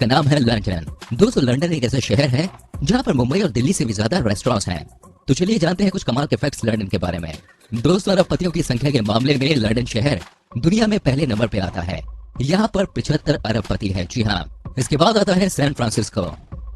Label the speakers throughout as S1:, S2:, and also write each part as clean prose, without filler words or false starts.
S1: का नाम है लंदन। दोस्तों लंदन एक ऐसा शहर है जहाँ पर मुंबई और दिल्ली से भी ज्यादा रेस्टोरेंट्स हैं। तो चलिए जानते हैं कुछ कमाल के फैक्ट्स लंदन के बारे में। दोस्तों अरबपतियों की संख्या के मामले में लंदन शहर दुनिया में पहले नंबर पे आता है। यहाँ पर 75 अरबपति है। जी हाँ, इसके बाद आता है सैन फ्रांसिस्को।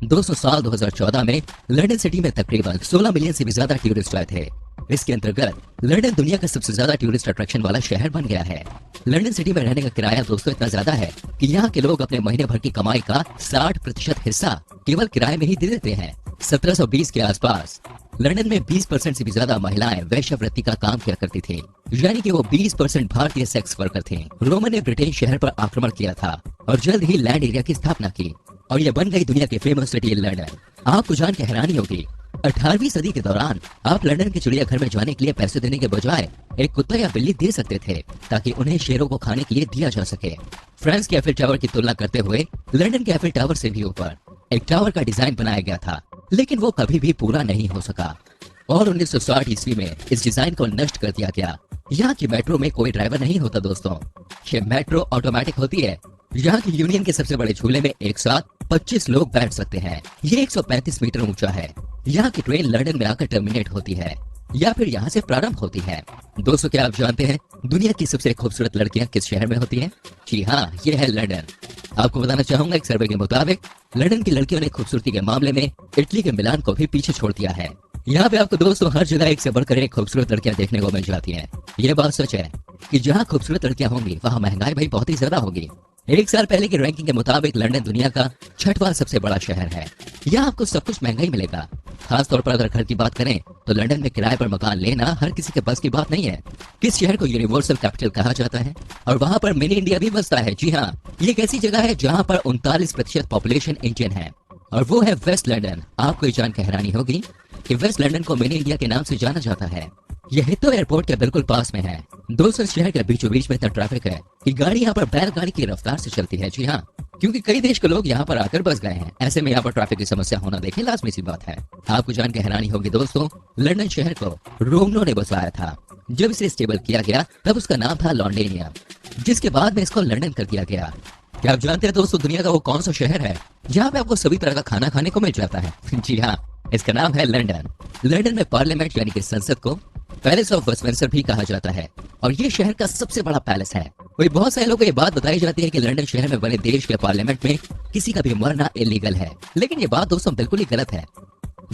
S1: दोस्तों साल 2014 में लंदन सिटी में तकरीबन 16 मिलियन से भी ज्यादा टूरिस्ट आए थे। इसके अंतर्गत लंदन दुनिया का सबसे ज्यादा टूरिस्ट अट्रैक्शन वाला शहर बन गया है। लंदन सिटी में रहने का किराया दोस्तों इतना ज्यादा है कि यहाँ के लोग अपने महीने भर की कमाई का 60% हिस्सा केवल किराए में ही दे देते हैं। 1720 के आसपास लंदन में 20% से भी ज्यादा महिलाएं वेश्यावृत्ति का काम किया करती थी, यानी कि वो 20% भारतीय सेक्स वर्कर थे। रोमन ने ब्रिटेन शहर पर आक्रमण किया था और जल्द ही लैंड एरिया की स्थापना की और यह बन गई दुनिया की फेमस सिटी लंदन। आपको जान के हैरानी होगी, 18वीं सदी के दौरान आप लंदन के चिड़ियाघर में जाने के लिए पैसे देने के बजाय एक कुत्ता या बिल्ली दे सकते थे ताकि उन्हें शेरों को खाने के लिए दिया जा सके। फ्रांस के एफिल टावर की तुलना करते हुए लंदन के एफिल टावर से भी ऊपर एक टावर का डिजाइन बनाया गया था, लेकिन वो कभी भी पूरा नहीं हो सका और 1960 ईस्वी में इस डिजाइन को नष्ट कर दिया गया। यहाँ की मेट्रो में कोई ड्राइवर नहीं होता दोस्तों, ये मेट्रो ऑटोमेटिक होती है। यहाँ की यूनियन के सबसे बड़े झूले में एक साथ 25 लोग बैठ सकते हैं। ये 135 मीटर ऊंचा है। यहाँ की ट्रेन लंदन में आकर टर्मिनेट होती है या फिर यहाँ से प्रारंभ होती है। दोस्तों क्या आप जानते हैं दुनिया की सबसे खूबसूरत लड़कियां किस शहर में होती हैं? जी हाँ, ये है लंदन। आपको बताना चाहूंगा एक सर्वे के मुताबिक लंदन की लड़कियों ने खूबसूरती के मामले में इटली के मिलान को भी पीछे छोड़ दिया है। यहाँ पे आपको दोस्तों हर जगह एक से बढ़कर एक खूबसूरत लड़कियां देखने को मिल जाती हैं। ये बात सच है कि जहाँ खूबसूरत लड़कियां होंगी वहाँ महंगाई भाई बहुत ही ज्यादा होगी। एक साल पहले की रैंकिंग के मुताबिक लंदन दुनिया का 6वां सबसे बड़ा शहर है। यहाँ आपको सब कुछ महंगा ही मिलेगा। खास तौर पर अगर घर की बात करें तो लंदन में किराए पर मकान लेना हर किसी के पास की बात नहीं है। किस शहर को यूनिवर्सल कैपिटल कहा जाता है और वहाँ पर मिनी इंडिया भी बसता है। जी हाँ, ये एक ऐसी जगह है जहाँ पर 39% पॉपुलेशन इंडियन है और वो है वेस्ट लंदन। आपको ये जान के हैरानी होगी कि वेस्ट लंदन को मिनी इंडिया के नाम से जाना जाता है। यह हिथ्रो एयरपोर्ट के बिल्कुल पास में है। दोस्तों शहर के बीचों बीच में इतना ट्रैफिक है कि गाड़ी यहाँ पर बैलगाड़ी की रफ्तार से चलती है। जी हाँ, क्योंकि कई देश के लोग यहाँ पर आकर बस गए हैं। ऐसे में यहाँ पर ट्रैफिक की समस्या होना देखें लाजमी सी बात है। आपको जान के हैरानी होगी दोस्तों, लंदन शहर को रोमनों ने बसाया था। जब इसे स्टेबल किया गया तब उसका नाम था लॉन्डेनिया, जिसके बाद में इसको लंदन कर दिया गया। क्या आप जानते हैं दोस्तों दुनिया का वो कौन सा शहर है जहाँ पे आपको सभी तरह का खाना खाने को मिल जाता है? जी हाँ, इसका नाम है लंदन। लंदन में पार्लियामेंट यानी कि संसद को पैलेस ऑफ वेस्टमिंस्टर भी कहा जाता है और ये शहर का सबसे बड़ा पैलेस है। वही बहुत सारे लोगों को ये बात बताई जाती है कि लंदन शहर में बने देश के पार्लियामेंट में किसी का भी मरना इलीगल है, लेकिन ये बात दोस्तों बिल्कुल ही गलत है।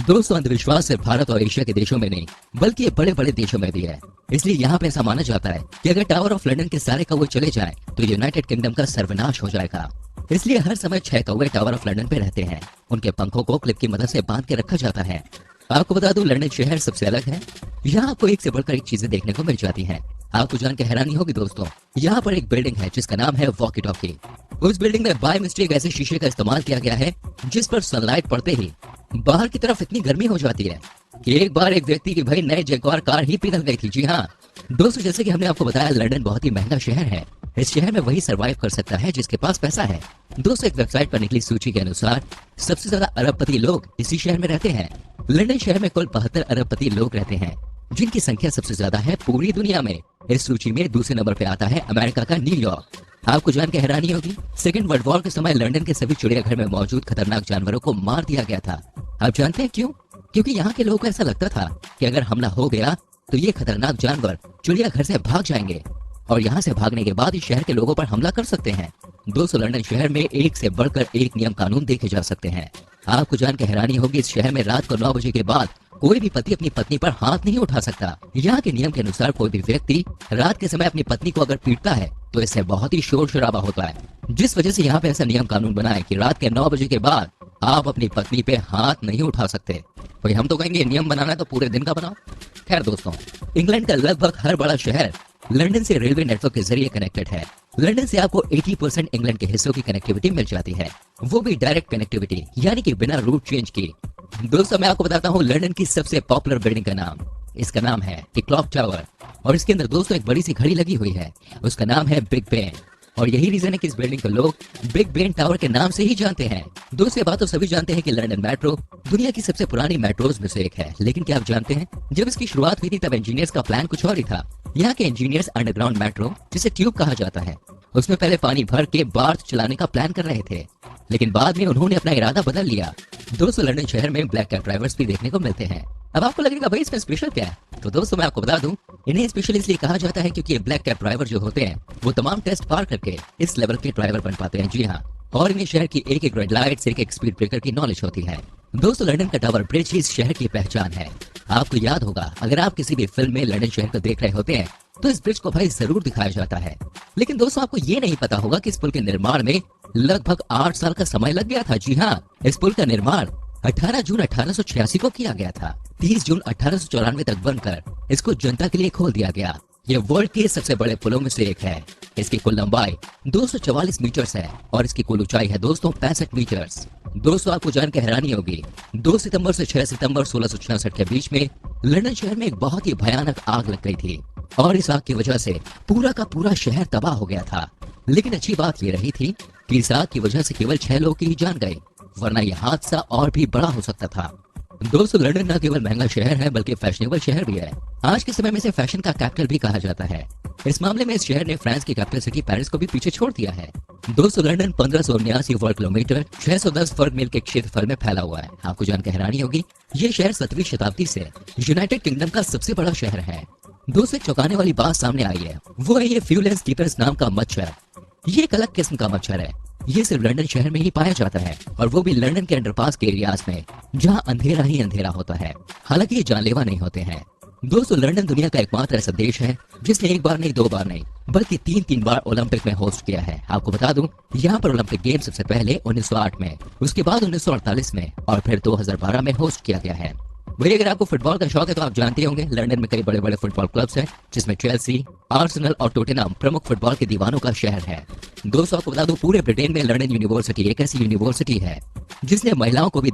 S1: दोस्तों अंधविश्वास सिर्फ भारत और एशिया के देशों में नहीं बल्कि ये बड़े बड़े देशों में भी है। इसलिए यहाँ पे ऐसा माना जाता है कि अगर टावर ऑफ लंदन के सारे कौवे चले जाएं तो यूनाइटेड किंगडम का सर्वनाश हो जाएगा। इसलिए हर समय 6 कौवे टावर ऑफ लंदन पे रहते हैं। उनके पंखों को क्लिप की मदद से बांध के रखा जाता है। आपको बता दूं लंदन शहर सबसे अलग है। यहाँ आपको एक से बढ़कर एक चीजें देखने को मिल जाती हैं। आपको जान के हैरानी होगी दोस्तों, यहाँ पर एक बिल्डिंग है जिसका नाम है वॉकी टॉकी। उस बिल्डिंग में बाय मिस्टेक ऐसे शीशे का इस्तेमाल किया गया है जिस पर सनलाइट पड़ते ही बाहर की तरफ इतनी गर्मी हो जाती है कि एक बार एक व्यक्ति की भाई नए जगुआर कार ही पिघल गई थी। जी हाँ दोस्तों, जैसे कि हमने आपको बताया लंदन बहुत ही महंगा शहर है। इस शहर में वही सरवाइव कर सकता है जिसके पास पैसा है। दोस्तों एक वेबसाइट पर निकली सूची के अनुसार सबसे ज्यादा अरबपति लोग इसी शहर में रहते हैं। लंदन शहर में कुल 72 अरबपति लोग रहते हैं, जिनकी संख्या सबसे ज्यादा है पूरी दुनिया में। इस सूची में दूसरे नंबर पे आता है अमेरिका का न्यूयॉर्क। आपको जान के हैरानी होगी, सेकेंड वर्ल्ड वॉर के समय लंदन के सभी चिड़ियाघर में मौजूद खतरनाक जानवरों को मार दिया गया था। आप जानते हैं क्यों? क्योंकि यहाँ के लोगों को ऐसा लगता था कि अगर हमला हो गया तो ये खतरनाक जानवर चिड़ियाघर से भाग जाएंगे और यहाँ से भागने के बाद इस शहर के लोगों पर हमला कर सकते हैं। दोस्तों लंदन शहर में एक से बढ़कर एक नियम कानून देखे जा सकते हैं। आपको जान के हैरानी होगी, इस शहर में रात को 9 बजे के बाद कोई भी पति अपनी पत्नी पर हाथ नहीं उठा सकता। यहाँ के नियम के अनुसार कोई भी व्यक्ति रात के समय अपनी पत्नी को अगर पीटता है तो इससे बहुत ही शोर शराबा होता है, जिस वजह से यहाँ पे ऐसा नियम कानून बना है कि रात के 9 बजे के बाद आप अपनी पत्नी पे हाथ नहीं उठा सकते। भाई हम तो कहेंगे नियम बनाना है तो पूरे दिन का बनाओ। खैर दोस्तों, इंग्लैंड का लगभग हर बड़ा शहर लंदन से रेलवे नेटवर्क के जरिए कनेक्टेड है। लंदन से आपको 80% इंग्लैंड के हिस्सों की कनेक्टिविटी मिल जाती है, वो भी डायरेक्ट कनेक्टिविटी यानी कि बिना रूट चेंज की। दोस्तों मैं आपको बताता हूँ लंदन की सबसे पॉपुलर बिल्डिंग का नाम। इसका नाम है द क्लॉक टावर और इसके अंदर दोस्तों एक बड़ी सी घड़ी लगी हुई है, उसका नाम है बिग बेन। और यही रीजन है कि इस बिल्डिंग को लोग बिग बेन टावर के नाम से ही जानते हैं। दोस्तों, ये बात तो सभी जानते हैं कि लंदन मेट्रो दुनिया की सबसे पुरानी मेट्रोज में से एक है, लेकिन क्या आप जानते हैं जब इसकी शुरुआत हुई थी तब इंजीनियर्स का प्लान कुछ और ही था। यहाँ के इंजीनियर्स अंडरग्राउंड मेट्रो, जिसे ट्यूब कहा जाता है, उसमें पहले पानी भर के बार्थ चलाने का प्लान कर रहे थे, लेकिन बाद में उन्होंने अपना इरादा बदल लिया। दोस्तों, लंदन शहर में ब्लैक कैब ड्राइवर्स भी देखने को मिलते हैं। अब आपको लगेगा भाई इसमें स्पेशल क्या है, तो दोस्तों मैं आपको बता दूं, इन्हें स्पेशल इसलिए कहा जाता है क्योंकि ये ब्लैक कैब ड्राइवर जो होते हैं वो तमाम टेस्ट पार करके इस लेवल के ड्राइवर बन पाते हैं। जी हाँ, और इन्हें शहर की एक एक रेड लाइट से एक स्पीड ब्रेकर की नॉलेज होती है। दोस्तों, लंदन का टावर ब्रिज ही इस शहर की पहचान है। आपको याद होगा, अगर आप किसी भी फिल्म में लंदन शहर को देख रहे होते हैं तो इस ब्रिज को भाई जरूर दिखाया जाता है। लेकिन दोस्तों, आपको ये नहीं पता होगा कि इस पुल के निर्माण में लगभग 8 साल का समय लग गया था। जी हाँ, इस पुल का निर्माण 18 जून 1886 को किया गया था। 30 जून 1894 तक बनकर इसको जनता के लिए खोल दिया गया। यह वर्ल्ड के सबसे बड़े पुलों में से एक है। इसकी कुल लंबाई 244 मीटर है और इसकी कुल ऊंचाई है दोस्तों 65 मीटर। दोस्तों, आपको जानकर हैरानी होगी, 2 सितंबर से 6 सितंबर 1666 के बीच में लंदन शहर में एक बहुत ही भयानक आग लग गई थी और इस आग की वजह से पूरा का पूरा शहर तबाह हो गया था। लेकिन अच्छी बात ये रही थी कि इस आग की वजह से केवल 6 लोगों की ही जान गई, वरना यह हादसा और भी बड़ा हो सकता था। दोस्तों, लंदन न केवल महंगा शहर है बल्कि फैशनेबल शहर भी है। आज के समय में इसे फैशन का कैपिटल भी कहा जाता है। इस मामले में इस शहर ने फ्रांस की कैपिटल सिटी पेरिस को भी पीछे छोड़ दिया है। दोस्तों, लंदन 1579 वर्ग किलोमीटर 610 वर्ग मील के क्षेत्रफल में फैला हुआ है। आपको जानकर हैरानी होगी, ये शहर 17वीं शताब्दी से यूनाइटेड किंगडम का सबसे बड़ा शहर है। दोस्तों, एक चौंकाने वाली बात सामने आई है, वो है ये फ्यूलेंस कीपर्स नाम का मच्छर। ये एक अलग किस्म का मच्छर है। ये सिर्फ लंदन शहर में ही पाया जाता है और वो भी लंदन के अंडरपास के एरियाज में, जहां अंधेरा ही अंधेरा होता है। हालांकि ये जानलेवा नहीं होते हैं। दोस्तों, लंदन दुनिया का एकमात्र ऐसा देश है जिसने एक बार नहीं, 2 बार नहीं, बल्कि 3 बार ओलंपिक में होस्ट किया है। आपको बता दूं, यहाँ पर ओलंपिक गेम सबसे पहले 1908 में, उसके बाद 1948 में और फिर 2012 में होस्ट किया गया है। वही अगर आपको फुटबॉल का शौक है तो आप जानते होंगे लंदन में कई बड़े बड़े फुटबॉल क्लब्स हैं, जिसमें चेल्सी, आर्सेनल और टोटेनहम प्रमुख फुटबॉल के दीवानों का शहर है। दोस्तों, आपको बता दूं, पूरे ब्रिटेन में लंदन यूनिवर्सिटी एक ऐसी यूनिवर्सिटी है जिसने महिलाओं को भी